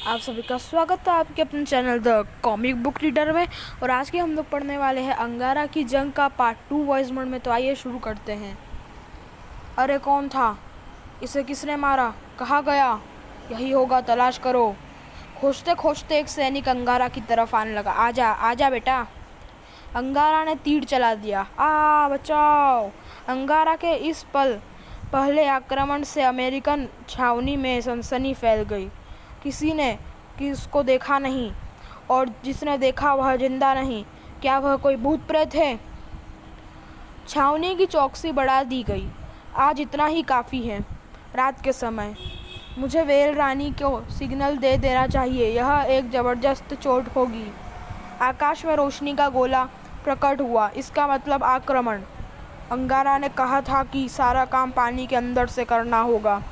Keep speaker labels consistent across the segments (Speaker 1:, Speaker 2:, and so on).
Speaker 1: आप सभी का स्वागत है आपके अपने channel the comic book reader में। और आज के हम लोग पढ़ने वाले हैं अंगारा की जंग का पार्ट 2 वॉइस मोड में। तो आइए शुरू करते हैं। अरे कौन था? इसे किसने मारा? कहाँ गया? यही होगा, तलाश करो। खोजते खोजते एक सैनिक अंगारा की तरफ आने लगा। आजा आजा बेटा। अंगारा ने तीर चला दिया। बचाओ! अंगारा के इस पहले आक्रमण से अमेरिकन छावनी में सनसनी फैल गई। किसी ने किसको देखा नहीं, और जिसने देखा वह जिंदा नहीं। क्या वह कोई भूत प्रेत है? छावनी की चौकसी बढ़ा दी गई। आज इतना ही काफ़ी है। रात के समय मुझे वेल रानी को सिग्नल दे देना चाहिए। यह एक ज़बरदस्त चोट होगी। आकाश में रोशनी का गोला प्रकट हुआ। इसका मतलब आक्रमण। अंगारा ने कहा था कि सारा काम पानी के अंदर से करना होगा।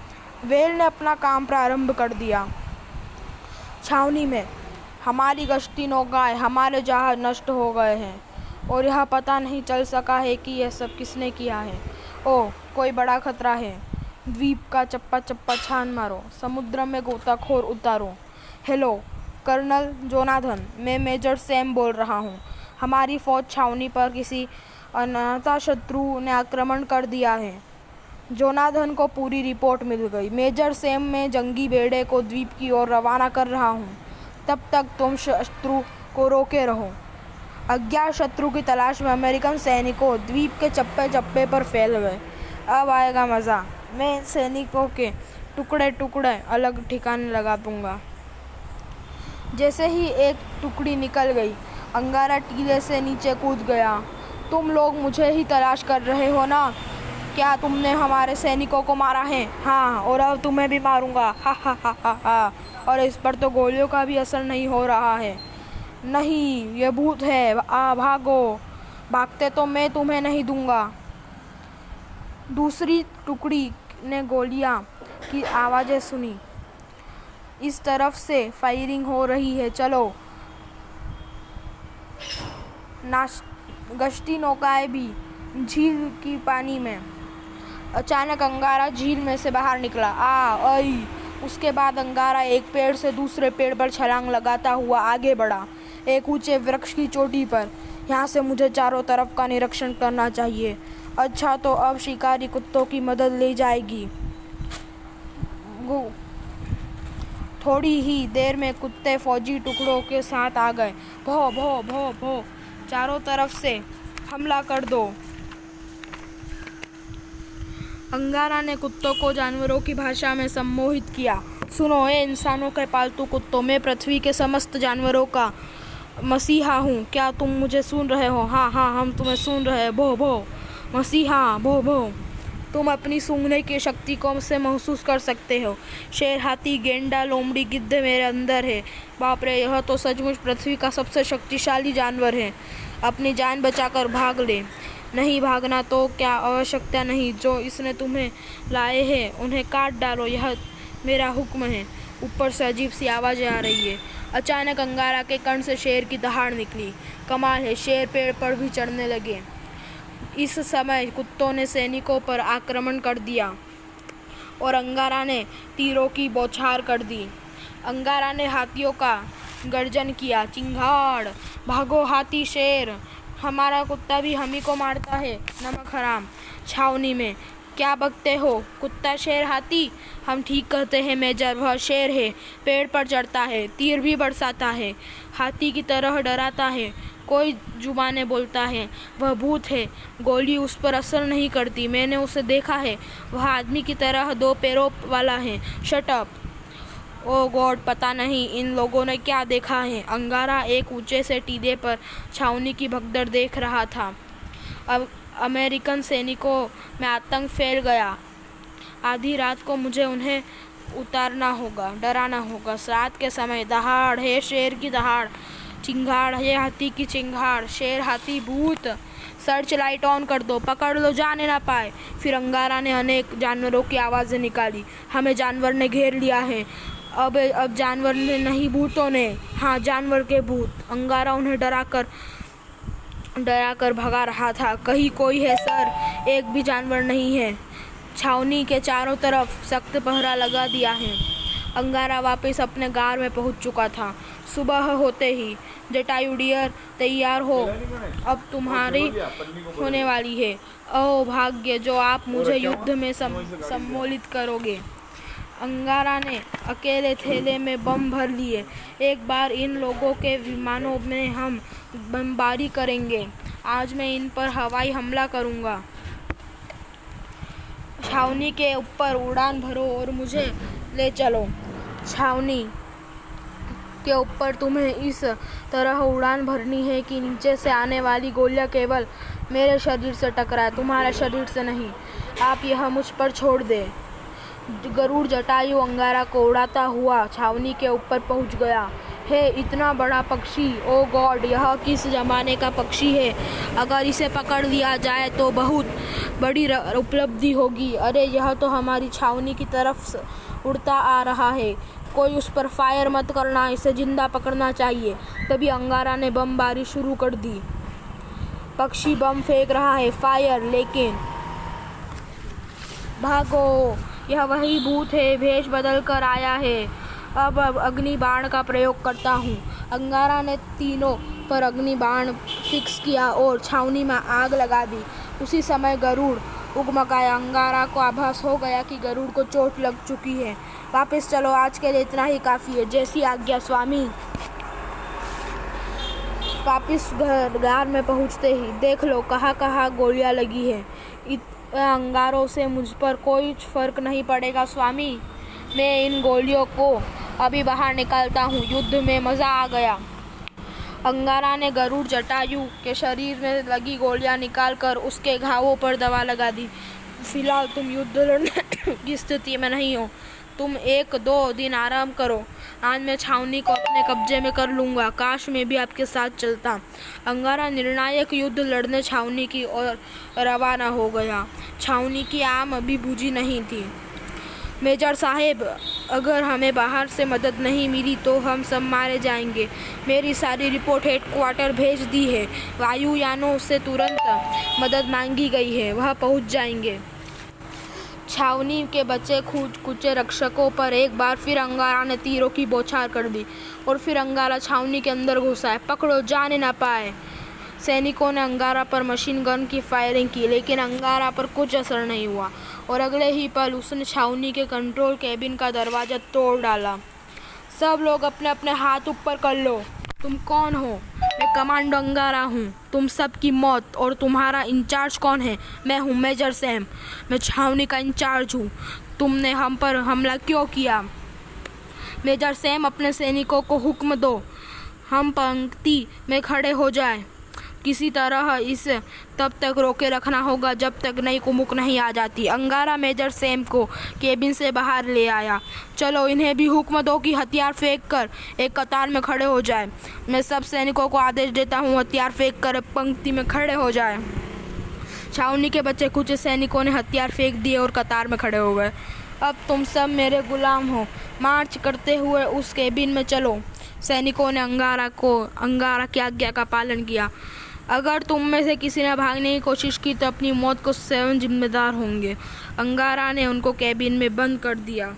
Speaker 1: वेल ने अपना काम प्रारंभ कर दिया। छावनी में हमारी गश्ती नौकाएं, हमारे जहाज नष्ट हो गए हैं और यह पता नहीं चल सका है कि यह सब किसने किया है। ओह, कोई बड़ा खतरा है। द्वीप का चप्पा चप्पा छान मारो, समुद्र में गोताखोर उतारो। हेलो कर्नल जोनाथन, मैं मेजर सैम बोल रहा हूँ। हमारी फौज छावनी पर किसी अज्ञात शत्रु ने आक्रमण कर दिया है। जोनाथन को पूरी रिपोर्ट मिल गई। मेजर सैम, मैं जंगी बेड़े को द्वीप की ओर रवाना कर रहा हूँ। तब तक तुम शत्रु को रोके रहो। अज्ञात शत्रु की तलाश में अमेरिकन सैनिकों द्वीप के चप्पे चप्पे पर फैल गए। अब आएगा मज़ा। मैं सैनिकों के टुकड़े टुकड़े अलग ठिकाने लगा दूंगा। जैसे ही एक टुकड़ी निकल गई, अंगारा टीले से नीचे कूद गया। तुम लोग मुझे ही तलाश कर रहे हो ना? क्या तुमने हमारे सैनिकों को मारा है? हाँ, और अब तुम्हें भी मारूंगा। हा हा हा हा हा। और इस पर तो गोलियों का भी असर नहीं हो रहा है। नहीं, ये भूत है। भागो। भागते तो मैं तुम्हें नहीं दूंगा। दूसरी टुकड़ी ने गोलियां की आवाज़ें सुनी। इस तरफ से फायरिंग हो रही है। चलो। गश्ती नौकाएं भी झील की पानी में। अचानक अंगारा झील में से बाहर निकला। उसके बाद अंगारा एक पेड़ से दूसरे पेड़ पर छलांग लगाता हुआ आगे बढ़ा, एक ऊंचे वृक्ष की चोटी पर। यहाँ से मुझे चारों तरफ का निरीक्षण करना चाहिए। अच्छा, तो अब शिकारी कुत्तों की मदद ली जाएगी। थोड़ी ही देर में कुत्ते फौजी टुकड़ों के साथ आ गए। भो भो भो भो, चारों तरफ से हमला कर दो। अंगारा ने कुत्तों को जानवरों की भाषा में सम्मोहित किया। सुनो ए इंसानों के पालतू कुत्तों, मैं पृथ्वी के समस्त जानवरों का मसीहा हूँ। क्या तुम मुझे सुन रहे हो? हाँ हाँ, हम तुम्हें सुन रहे हैं। भो भो मसीहा, भो भो। तुम अपनी सूंघने की शक्ति को से महसूस कर सकते हो। शेर, हाथी, गेंडा, लोमड़ी, गिद्ध मेरे अंदर है। बाप रे, यह तो सचमुच पृथ्वी का सबसे शक्तिशाली जानवर है। अपनी जान बचाकर भाग ले। नहीं भागना तो क्या आवश्यकता नहीं। जो इसने तुम्हें लाए हैं उन्हें काट डालो, यह मेरा हुक्म है। ऊपर से अजीब सी आवाज़ें आ रही है। अचानक अंगारा के कण से शेर की दहाड़ निकली। कमाल है, शेर पेड़ पर भी चढ़ने लगे। इस समय कुत्तों ने सैनिकों पर आक्रमण कर दिया और अंगारा ने तीरों की बौछार कर दी। अंगारा ने हाथियों का गर्जन किया। चिंगाड़! भागो हाथी, शेर! हमारा कुत्ता भी हम ही को मारता है, नमक हराम। छावनी में क्या बकते हो? कुत्ता, शेर, हाथी? हम ठीक कहते हैं मेजर, वह शेर है। पेड़ पर चढ़ता है, तीर भी बरसाता है, हाथी की तरह डराता है, कोई जुबानें बोलता है। वह भूत है, गोली उस पर असर नहीं करती। मैंने उसे देखा है, वह आदमी की तरह 2 पैरों वाला है। Shut up! ओह गॉड, पता नहीं इन लोगों ने क्या देखा है। अंगारा एक ऊंचे से टीले पर छावनी की भगदड़ देख रहा था। अब अमेरिकन सैनिकों में आतंक फैल गया। आधी रात को मुझे उन्हें उतारना होगा, डराना होगा। रात के समय दहाड़ है, शेर की दहाड़। चिंगाड़ है, हाथी की चिंगाड़। शेर, हाथी, भूत। सर्च लाइट ऑन कर दो, पकड़ लो, जाने ना पाए। फिर अंगारा ने अनेक जानवरों की आवाज़ें निकाली। हमें जानवर ने घेर लिया है। अब जानवर ने नहीं, भूतों ने। हाँ, जानवर के भूत। अंगारा उन्हें डरा कर भगा रहा था। कहीं कोई है सर? एक भी जानवर नहीं है। छावनी के चारों तरफ सख्त पहरा लगा दिया है। अंगारा वापस अपने गार में पहुंच चुका था। सुबह होते ही, जटायु डियर तैयार हो, अब तुम्हारी होने वाली है। ओह भाग्य, जो आप मुझे युद्ध में सम्मिलित करोगे। अंगारा ने अकेले थैले में बम भर लिए। एक बार इन लोगों के विमानों में हम बमबारी करेंगे। आज मैं इन पर हवाई हमला करूंगा। छावनी के ऊपर उड़ान भरो और मुझे ले चलो। छावनी के ऊपर तुम्हें इस तरह उड़ान भरनी है कि नीचे से आने वाली गोलियां केवल मेरे शरीर से टकराए, तुम्हारे शरीर से नहीं। आप यह मुझ पर छोड़ दे। गरुड़ जटायु अंगारा को उड़ाता हुआ छावनी के ऊपर पहुंच गया। हे इतना बड़ा पक्षी, ओ गॉड, यह किस जमाने का पक्षी है? अगर इसे पकड़ लिया जाए तो बहुत बड़ी उपलब्धि होगी। अरे यह तो हमारी छावनी की तरफ उड़ता आ रहा है। कोई उस पर फायर मत करना, इसे जिंदा पकड़ना चाहिए। तभी अंगारा ने बमबारी शुरू कर दी। पक्षी बम फेंक रहा है, फायर, लेकिन भागो, यह वही भूत है, भेष बदल कर आया है। अब अग्नि बाण का प्रयोग करता हूँ। अंगारा ने तीनों पर अग्नि बाण फिक्स किया और छावनी में आग लगा दी। उसी समय गरुड़ उगमगाया। अंगारा को आभास हो गया कि गरुड़ को चोट लग चुकी है। वापस चलो, आज के लिए इतना ही काफ़ी है। जैसी आज्ञा स्वामी। वापस गार में पहुँचते ही देख लो कहाँ कहाँ गोलियाँ लगी है। अंगारों से मुझ पर कोई फर्क नहीं पड़ेगा स्वामी। मैं इन गोलियों को अभी बाहर निकालता हूँ। युद्ध में मज़ा आ गया। अंगारा ने गरुड़ जटायु के शरीर में लगी गोलियां निकालकर उसके घावों पर दवा लगा दी। फिलहाल तुम युद्ध लड़ने की स्थिति में नहीं हो। तुम 1-2 दिन आराम करो। आज मैं छावनी को अपने कब्जे में कर लूँगा। काश मैं भी आपके साथ चलता। अंगारा निर्णायक युद्ध लड़ने छावनी की ओर रवाना हो गया। छावनी की आम अभी बुझी नहीं थी। मेजर साहेब, अगर हमें बाहर से मदद नहीं मिली तो हम सब मारे जाएंगे। मेरी सारी रिपोर्ट हेडक्वार्टर भेज दी है। वायुयानों से तुरंत मदद मांगी गई है, वह पहुंच जाएंगे। छावनी के बचे कुचे रक्षकों पर एक बार फिर अंगारा ने तीरों की बौछार कर दी और फिर अंगारा छावनी के अंदर घुसा है। पकड़ो, जाने ना पाए। सैनिकों ने अंगारा पर मशीन गन की फायरिंग की, लेकिन अंगारा पर कुछ असर नहीं हुआ और अगले ही पल उसने छावनी के कंट्रोल केबिन का दरवाज़ा तोड़ डाला। सब लोग अपने अपने हाथ ऊपर कर लो। तुम कौन हो? मैं कमांडो अंगारा हूँ। तुम सब की मौत। और तुम्हारा इंचार्ज कौन है? मैं हूँ मेजर सैम। मैं छावनी का इंचार्ज हूँ। तुमने हम पर हमला क्यों किया? मेजर सैम, अपने सैनिकों को हुक्म दो, हम पंक्ति में खड़े हो जाए। किसी तरह इसे तब तक रोके रखना होगा जब तक नई कुमुक नहीं आ जाती। अंगारा मेजर सैम को केबिन से बाहर ले आया। चलो, इन्हें भी हुक्म दो कि हथियार फेंक कर एक कतार में खड़े हो जाए। मैं सब सैनिकों को आदेश देता हूँ, हथियार फेंक कर पंक्ति में खड़े हो जाए। छावनी के बच्चे कुछ सैनिकों ने हथियार फेंक दिए और कतार में खड़े हो गए। अब तुम सब मेरे गुलाम हो। मार्च करते हुए उस केबिन में चलो। सैनिकों ने अंगारा की आज्ञा का पालन किया। अगर तुम में से किसी ने भागने की कोशिश की तो अपनी मौत को स्वयं जिम्मेदार होंगे। अंगारा ने उनको केबिन में बंद कर दिया।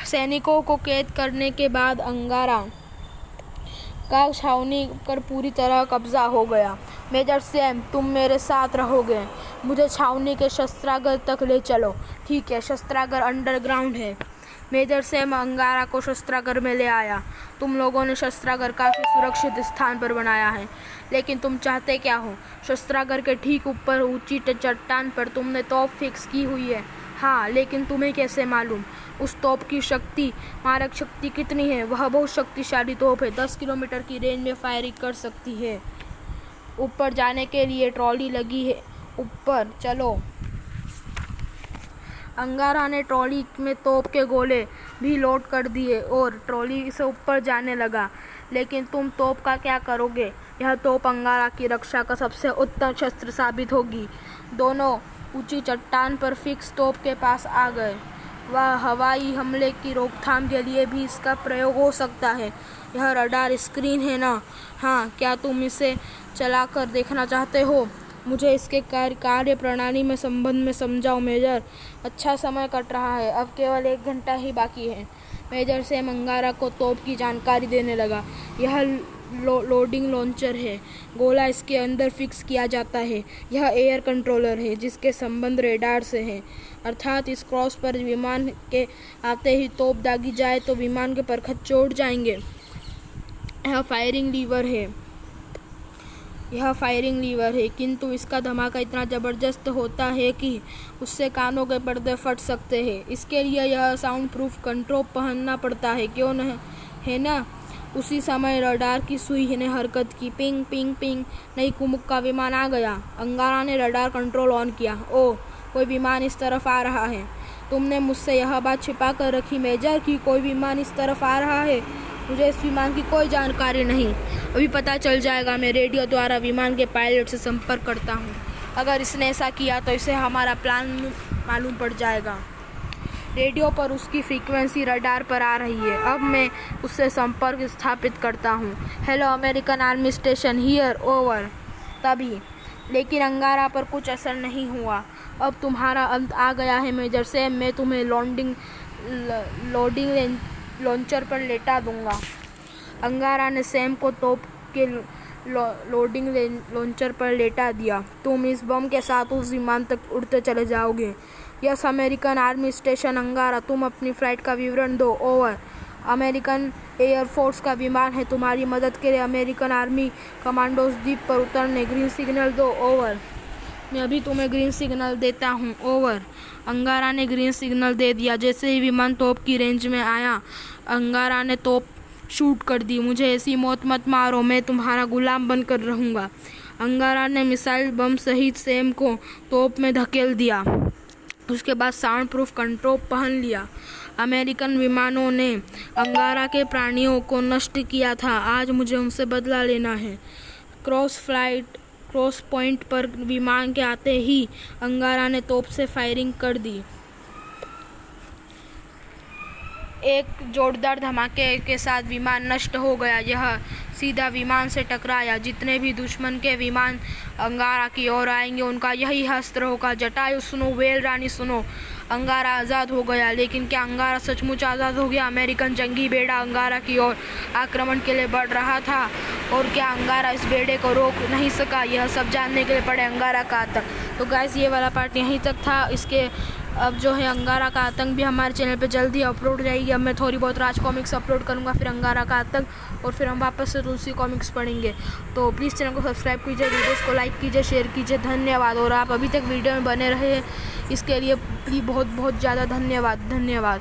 Speaker 1: सैनिकों को कैद करने के बाद अंगारा का छावनी पर पूरी तरह कब्जा हो गया। मेजर सैम, तुम मेरे साथ रहोगे। मुझे छावनी के शस्त्रागार तक ले चलो। ठीक है, शस्त्रागार अंडरग्राउंड है। मेजर सैम अंगारा को शस्त्रागार में ले आया। तुम लोगों ने शस्त्रागार काफ़ी सुरक्षित स्थान पर बनाया है, लेकिन तुम चाहते क्या हो? शस्त्रागार के ठीक ऊपर ऊंची चट्टान पर तुमने तोप फिक्स की हुई है। हाँ, लेकिन तुम्हें कैसे मालूम उस तोप की शक्ति, मारक शक्ति कितनी है? वह बहुत शक्तिशाली तोप है, 10 किलोमीटर की रेंज में फायरिंग कर सकती है। ऊपर जाने के लिए ट्रॉली लगी है, ऊपर चलो। अंगारा ने ट्रॉली में तोप के गोले भी लोड कर दिए और ट्रॉली से ऊपर जाने लगा। लेकिन तुम तोप का क्या करोगे? यह तोप अंगारा की रक्षा का सबसे उत्तम शस्त्र साबित होगी। दोनों ऊंची चट्टान पर फिक्स तोप के पास आ गए। वह हवाई हमले की रोकथाम के लिए भी इसका प्रयोग हो सकता है। यह रडार स्क्रीन है ना? हाँ, क्या तुम इसे चलाकर देखना चाहते हो? मुझे इसके कार्य प्रणाली में संबंध में समझाओ मेजर। अच्छा समय कट रहा है, अब केवल 1 घंटा ही बाकी है। मेजर सैम अंगारा को तोप की जानकारी देने लगा। यह लोडिंग लॉन्चर है, गोला इसके अंदर फिक्स किया जाता है। यह एयर कंट्रोलर है जिसके संबंध रेडार से है, अर्थात इस क्रॉस पर विमान के आते ही तोप दागी जाए तो विमान के परखच चोट जाएंगे। यह फायरिंग लीवर है, किंतु इसका धमाका इतना ज़बरदस्त होता है कि उससे कानों के पर्दे फट सकते हैं। इसके लिए यह साउंड प्रूफ कंट्रोल पहनना पड़ता है, क्यों न है ना। उसी समय रडार की सुई ने हरकत की। पिंग पिंग पिंग, नई कुमुक का विमान आ गया। अंगारा ने रडार कंट्रोल ऑन किया। ओह, कोई विमान इस तरफ आ रहा है। तुमने मुझसे यह बात छिपा कर रखी मेजर कि कोई विमान इस तरफ आ रहा है। मुझे इस विमान की कोई जानकारी नहीं, अभी पता चल जाएगा। मैं रेडियो द्वारा विमान के पायलट से संपर्क करता हूँ। अगर इसने ऐसा किया तो इसे हमारा प्लान मालूम पड़ जाएगा। रेडियो पर उसकी फ्रीक्वेंसी रडार पर आ रही है। अब मैं उससे संपर्क स्थापित करता हूँ। Hello American army station here, over. तभी लेकिन अंगारा पर कुछ असर नहीं हुआ। अब तुम्हारा अंत आ गया है मेजर सैम, मैं तुम्हें लोडिंग लॉन्चर पर लेटा दूंगा। अंगारा ने सैम को तोप के लोडिंग लॉन्चर पर लेटा दिया। तुम इस बम के साथ उस विमान तक उड़ते चले जाओगे। यस अमेरिकन आर्मी स्टेशन अंगारा, तुम अपनी फ्लाइट का विवरण दो, ओवर। अमेरिकन एयरफोर्स का विमान है, तुम्हारी मदद के लिए अमेरिकन आर्मी कमांडोज द्वीप पर उतरने, ग्रीन सिग्नल दो, ओवर। मैं अभी तुम्हें ग्रीन सिग्नल देता हूँ, ओवर। अंगारा ने ग्रीन सिग्नल दे दिया। जैसे ही विमान तोप की रेंज में आया, अंगारा ने तोप शूट कर दी। मुझे ऐसी मौत मत मारो, मैं तुम्हारा गुलाम बनकर रहूँगा। अंगारा ने मिसाइल बम सहित सैम को तोप में धकेल दिया। उसके बाद साउंड प्रूफ कंट्रोल पहन लिया। अमेरिकन विमानों ने अंगारा के प्राणियों को नष्ट किया था, आज मुझे उनसे बदला लेना है। क्रॉस पॉइंट पर विमान के आते ही अंगारा ने तोप से फायरिंग कर दी। एक जोरदार धमाके के साथ विमान नष्ट हो गया। यह सीधा विमान से टकराया। जितने भी दुश्मन के विमान अंगारा की ओर आएंगे उनका यही अस्त्र होगा। जटायु सुनो, वेल रानी सुनो, अंगारा आज़ाद हो गया। लेकिन क्या अंगारा सचमुच आज़ाद हो गया? अमेरिकन जंगी बेड़ा अंगारा की ओर आक्रमण के लिए बढ़ रहा था, और क्या अंगारा इस बेड़े को रोक नहीं सका? यह सब जानने के लिए पड़े अंगारा का आतंक। तो गाइस, ये वाला पार्ट यहीं तक था। इसके अब जो है अंगारा का आतंक भी हमारे चैनल पे जल्दी अपलोड जाएगी। अब मैं थोड़ी बहुत राज कॉमिक्स अपलोड करूँगा, फिर अंगारा का आतंक, और फिर हम वापस से तुलसी कॉमिक्स पढ़ेंगे। तो प्लीज़ चैनल को सब्सक्राइब कीजिए, वीडियोज़ को लाइक कीजिए, शेयर कीजिए। धन्यवाद। और आप अभी तक वीडियो में बने रहे इसके लिए प्लीज़ बहुत बहुत ज़्यादा धन्यवाद।